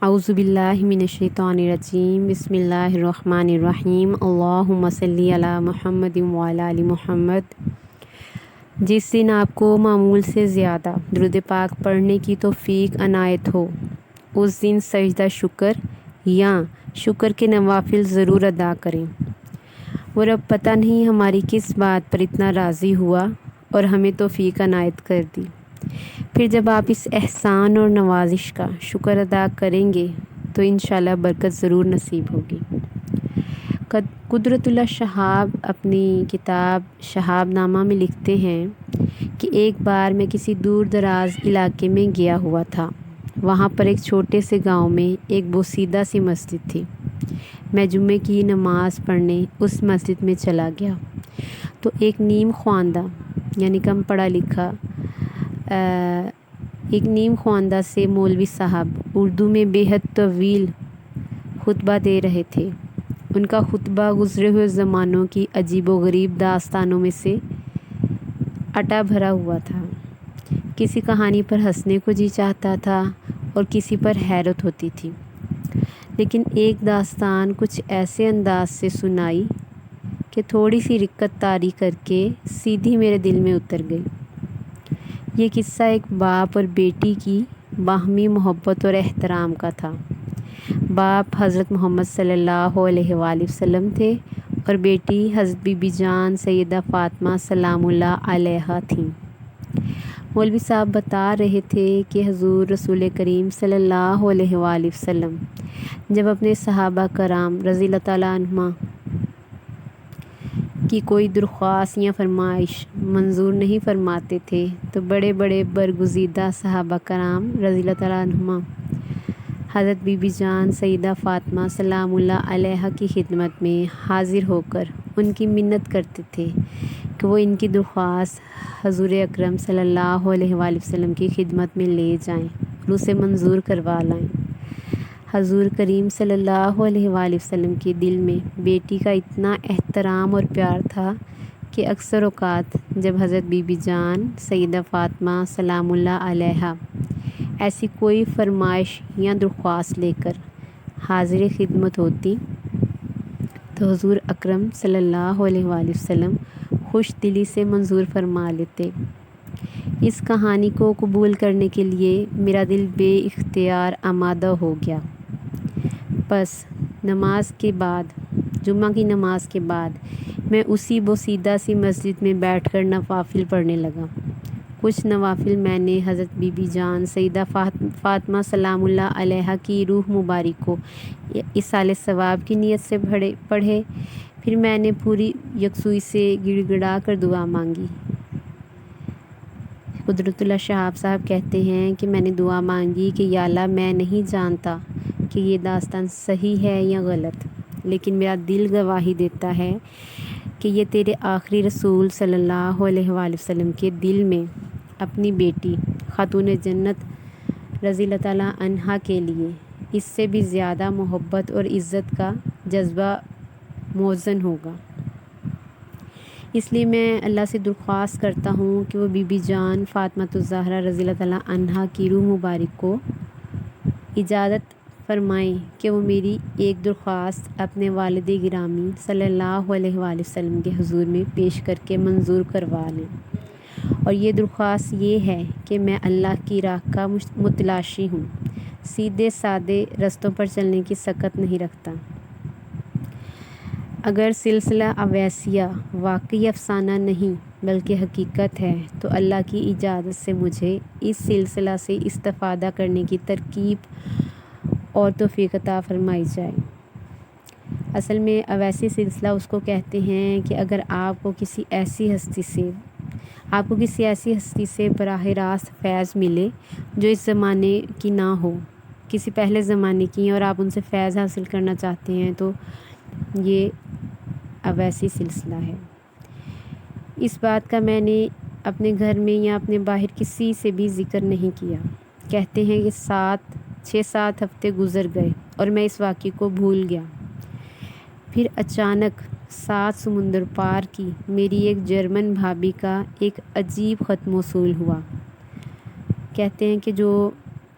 اعوذ باللہ من الشیطان الرجیم بسم اللہ الرحمن الرحیم اللہم صلی علی محمد وعلی آل محمد۔ جس دن آپ کو معمول سے زیادہ درود پاک پڑھنے کی توفیق عنایت ہو اس دن سجدہ شکر یا شکر کے نوافل ضرور ادا کریں۔ وہ رب پتہ نہیں ہماری کس بات پر اتنا راضی ہوا اور ہمیں توفیق عنایت کر دی۔ پھر جب آپ اس احسان اور نوازش کا شکر ادا کریں گے تو انشاءاللہ برکت ضرور نصیب ہوگی۔ قدرت اللہ شہاب اپنی کتاب شہاب نامہ میں لکھتے ہیں کہ ایک بار میں کسی دور دراز علاقے میں گیا ہوا تھا۔ وہاں پر ایک چھوٹے سے گاؤں میں ایک بوسیدہ سی مسجد تھی۔ میں جمعے کی نماز پڑھنے اس مسجد میں چلا گیا تو ایک نیم خواندہ یعنی کم پڑھا لکھا ایک نیم خواندہ سے مولوی صاحب اردو میں بے حد طویل خطبہ دے رہے تھے۔ ان کا خطبہ گزرے ہوئے زمانوں کی عجیب و غریب داستانوں میں سے اٹا بھرا ہوا تھا۔ کسی کہانی پر ہنسنے کو جی چاہتا تھا اور کسی پر حیرت ہوتی تھی، لیکن ایک داستان کچھ ایسے انداز سے سنائی کہ تھوڑی سی رکت طاری کر کے سیدھی میرے دل میں اتر گئی۔ یہ قصہ ایک باپ اور بیٹی کی باہمی محبت اور احترام کا تھا۔ باپ حضرت محمد صلی اللہ علیہ وآلہ وسلم تھے اور بیٹی حضرت بی بی جان سیدہ فاطمہ سلام اللہ علیہا تھیں۔ مولوی صاحب بتا رہے تھے کہ حضور رسول کریم صلی اللہ علیہ وآلہ وسلم جب اپنے صحابہ کرام رضی اللہ تعالیٰ عنہ کی کوئی درخواست یا فرمائش منظور نہیں فرماتے تھے تو بڑے بڑے برگزیدہ صحابہ کرام رضی اللہ تعالیٰ عنہ حضرت بی بی جان سیدہ فاطمہ سلام اللہ علیہا کی خدمت میں حاضر ہو کر ان کی منت کرتے تھے کہ وہ ان کی درخواست حضور اکرم صلی اللہ علیہ وآلہ وسلم کی خدمت میں لے جائیں اور اسے منظور کروا لائیں۔ حضور کریم صلی اللہ علیہ وآلہ وسلم کے دل میں بیٹی کا اتنا احترام اور پیار تھا کہ اکثر اوقات جب حضرت بی بی جان سیدہ فاطمہ سلام اللہ علیہا ایسی کوئی فرمائش یا درخواست لے کر حاضر خدمت ہوتی تو حضور اکرم صلی اللہ علیہ وآلہ وسلم خوش دلی سے منظور فرما لیتے۔ اس کہانی کو قبول کرنے کے لیے میرا دل بے اختیار آمادہ ہو گیا۔ بس نماز کے بعد جمعہ کی نماز کے بعد میں اسی بوسیدہ سی مسجد میں بیٹھ کر نوافل پڑھنے لگا۔ کچھ نوافل میں نے حضرت بی بی جان سیدہ فاطمہ سلام اللہ علیہا کی روح مبارک کو ایصال ثواب کی نیت سے پڑھے۔ پھر میں نے پوری یکسوئی سے گڑ گڑا کر دعا مانگی۔ قدرت اللہ شہاب صاحب کہتے ہیں کہ میں نے دعا مانگی کہ یا اللہ میں نہیں جانتا کہ یہ داستان صحیح ہے یا غلط، لیکن میرا دل گواہی دیتا ہے کہ یہ تیرے آخری رسول صلی اللہ علیہ وآلہ وسلم کے دل میں اپنی بیٹی خاتون جنت رضی اللہ تعالیٰ عنہا کے لیے اس سے بھی زیادہ محبت اور عزت کا جذبہ موزن ہوگا۔ اس لیے میں اللہ سے درخواست کرتا ہوں کہ وہ بی بی جان فاطمہ الزہرا رضی اللہ تعالیٰ عنہا کی روح مبارک کو اجازت فرمائیں کہ وہ میری ایک درخواست اپنے والد گرامی صلی اللہ علیہ وآلہ وسلم کے حضور میں پیش کر کے منظور کروا لیں، اور یہ درخواست یہ ہے کہ میں اللہ کی راہ کا متلاشی ہوں، سیدھے سادے رستوں پر چلنے کی سکت نہیں رکھتا۔ اگر سلسلہ اویسیہ واقعی افسانہ نہیں بلکہ حقیقت ہے تو اللہ کی اجازت سے مجھے اس سلسلہ سے استفادہ کرنے کی ترکیب اور توفیق عطا فرمائی جائے۔ اصل میں اویسی سلسلہ اس کو کہتے ہیں کہ اگر آپ کو کسی ایسی ہستی سے براہ راست فیض ملے جو اس زمانے کی نہ ہو، کسی پہلے زمانے کی، اور آپ ان سے فیض حاصل کرنا چاہتے ہیں تو یہ اویسی سلسلہ ہے۔ اس بات کا میں نے اپنے گھر میں یا اپنے باہر کسی سے بھی ذکر نہیں کیا۔ کہتے ہیں کہ 6-7 ہفتے گزر گئے اور میں اس واقعے کو بھول گیا۔ پھر اچانک 7 سمندر پار کی میری ایک جرمن بھابھی کا ایک عجیب خط موصول ہوا۔ کہتے ہیں کہ جو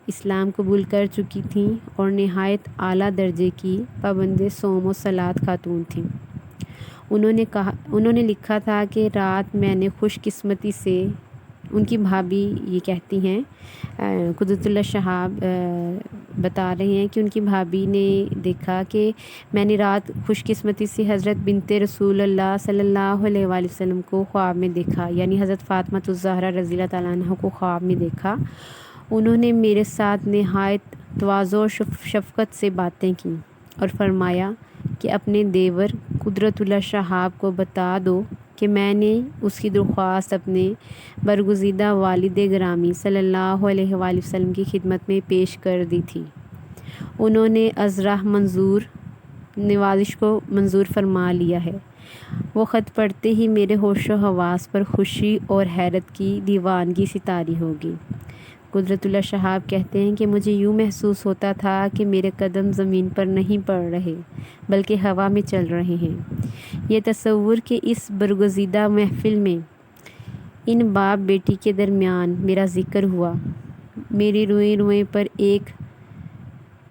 اسلام قبول کر چکی تھیں اور نہایت اعلیٰ درجے کی پابند صوم و صلاۃ خاتون تھیں۔ انہوں نے لکھا تھا کہ رات میں نے خوش قسمتی سے، ان کی بھابھی یہ کہتی ہیں، قدرت اللہ شہاب بتا رہے ہیں کہ ان کی بھابھی نے دیکھا کہ میں نے رات خوش قسمتی سے حضرت بنت رسول اللہ صلی اللہ علیہ وآلہ وسلم کو خواب میں دیکھا، یعنی حضرت فاطمہ الزہرا رضی اللہ تعالیٰ عنہ کو خواب میں دیکھا۔ انہوں نے میرے ساتھ نہایت تواضع و شفقت سے باتیں کیں اور فرمایا کہ اپنے دیور قدرت اللہ شہاب کو بتا دو کہ میں نے اس کی درخواست اپنے برگزیدہ والد گرامی صلی اللہ علیہ وآلہ وسلم کی خدمت میں پیش کر دی تھی۔ انہوں نے ازراہ نوازش کو منظور فرما لیا ہے۔ وہ خط پڑھتے ہی میرے ہوش و حواس پر خوشی اور حیرت کی دیوانگی سی طاری ہوگی۔ قدرت اللہ شہاب کہتے ہیں کہ مجھے یوں محسوس ہوتا تھا کہ میرے قدم زمین پر نہیں پڑ رہے بلکہ ہوا میں چل رہے ہیں۔ یہ تصور کہ اس برگزیدہ محفل میں ان باپ بیٹی کے درمیان میرا ذکر ہوا، میری روئیں روئیں پر ایک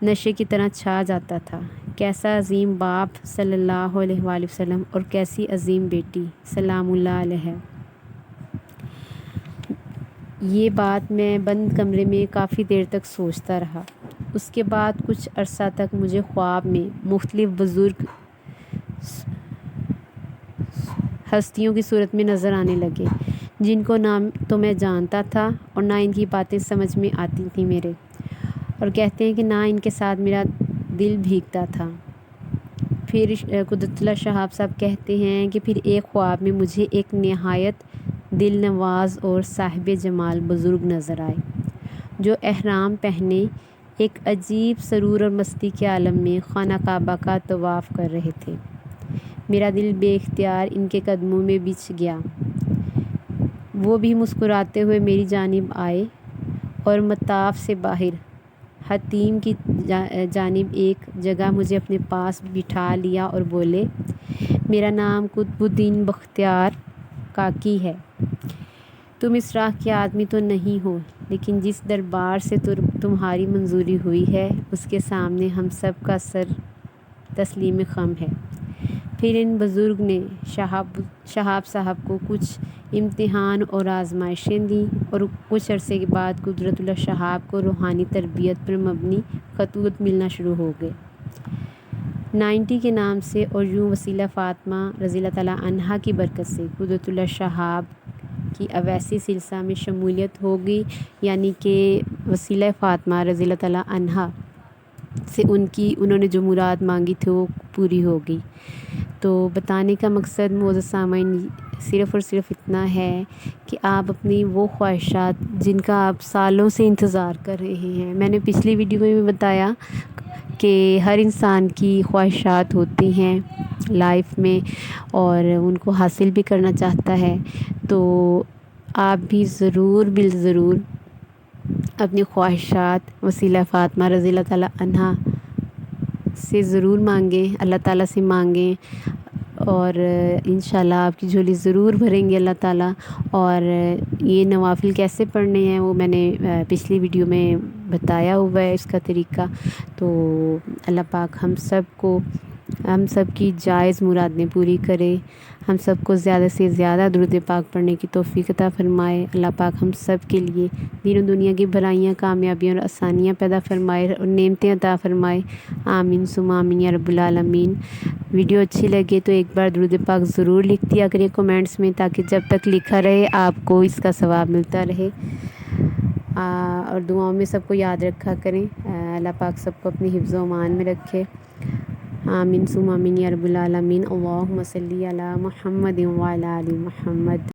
نشے کی طرح چھا جاتا تھا۔ کیسا عظیم باپ صلی اللہ علیہ وآلہ وسلم اور کیسی عظیم بیٹی سلام اللہ علیہ۔ یہ بات میں بند کمرے میں کافی دیر تک سوچتا رہا۔ اس کے بعد کچھ عرصہ تک مجھے خواب میں مختلف بزرگ ہستیوں کی صورت میں نظر آنے لگے، جن کو نہ تو میں جانتا تھا اور نہ ان کی باتیں سمجھ میں آتی تھیں میرے، اور کہتے ہیں کہ نہ ان کے ساتھ میرا دل بھیگتا تھا۔ پھر قدرت اللہ شہاب صاحب کہتے ہیں کہ پھر ایک خواب میں مجھے ایک نہایت دل نواز اور صاحب جمال بزرگ نظر آئے، جو احرام پہنے ایک عجیب سرور اور مستی کے عالم میں خانہ کعبہ کا طواف کر رہے تھے۔ میرا دل بے اختیار ان کے قدموں میں بچھ گیا۔ وہ بھی مسکراتے ہوئے میری جانب آئے اور مطاف سے باہر حتیم کی جانب ایک جگہ مجھے اپنے پاس بٹھا لیا اور بولے، میرا نام قطب الدین بختیار کاکی ہے۔ تم اس راہ کے آدمی تو نہیں ہو، لیکن جس دربار سے تمہاری منظوری ہوئی ہے اس کے سامنے ہم سب کا سر تسلیم خم ہے۔ پھر ان بزرگ نے شہاب صاحب کو کچھ امتحان اور آزمائشیں دیں اور کچھ عرصے کے بعد قدرت اللہ شہاب کو روحانی تربیت پر مبنی خطوط ملنا شروع ہو گئے 90 کے نام سے، اور یوں وسیلہ فاطمہ رضی اللہ تعالیٰ عنہا کی برکت سے قدرت اللہ شہاب کی اویسی سلسلہ میں شمولیت ہو گئی، یعنی کہ وسیلہ فاطمہ رضی اللہ تعالیٰ عنہا سے انہوں نے جو مراد مانگی تھی وہ پوری ہو گئی۔ تو بتانے کا مقصد معزز سامعین صرف اور صرف اتنا ہے کہ آپ اپنی وہ خواہشات جن کا آپ سالوں سے انتظار کر رہے ہیں، میں نے پچھلی ویڈیو میں بھی بتایا کہ ہر انسان کی خواہشات ہوتی ہیں لائف میں اور ان کو حاصل بھی کرنا چاہتا ہے، تو آپ بھی ضرور اپنی خواہشات وسیلہ فاطمہ رضی اللہ تعالیٰ عنہا سے ضرور مانگیں، اللہ تعالیٰ سے مانگیں، اور انشاءاللہ آپ کی جھولی ضرور بھریں گے اللہ تعالیٰ۔ اور یہ نوافل کیسے پڑھنے ہیں وہ میں نے پچھلی ویڈیو میں بتایا ہوا ہے اس کا طریقہ، تو اللہ پاک ہم سب کی جائز مرادیں پوری کرے، ہم سب کو زیادہ سے زیادہ درود پاک پڑھنے کی توفیق عطا فرمائے۔ اللہ پاک ہم سب کے لیے دین و دنیا کی بھلائیاں، کامیابیاں اور آسانیاں پیدا فرمائے اور نعمتیں عطا فرمائے، آمین ثم آمین یا رب العالمین۔ ویڈیو اچھی لگے تو ایک بار درود پاک ضرور لکھ دیا کریں کمنٹس میں، تاکہ جب تک لکھا رہے آپ کو اس کا ثواب ملتا رہے، اور دعاؤں میں سب کو یاد رکھا کریں۔ اللہ پاک سب کو اپنی حفظ و امان میں رکھے، آمین ثم آمین یا رب العالمین۔ اللہم صلی علی محمد وعلی آل محمد۔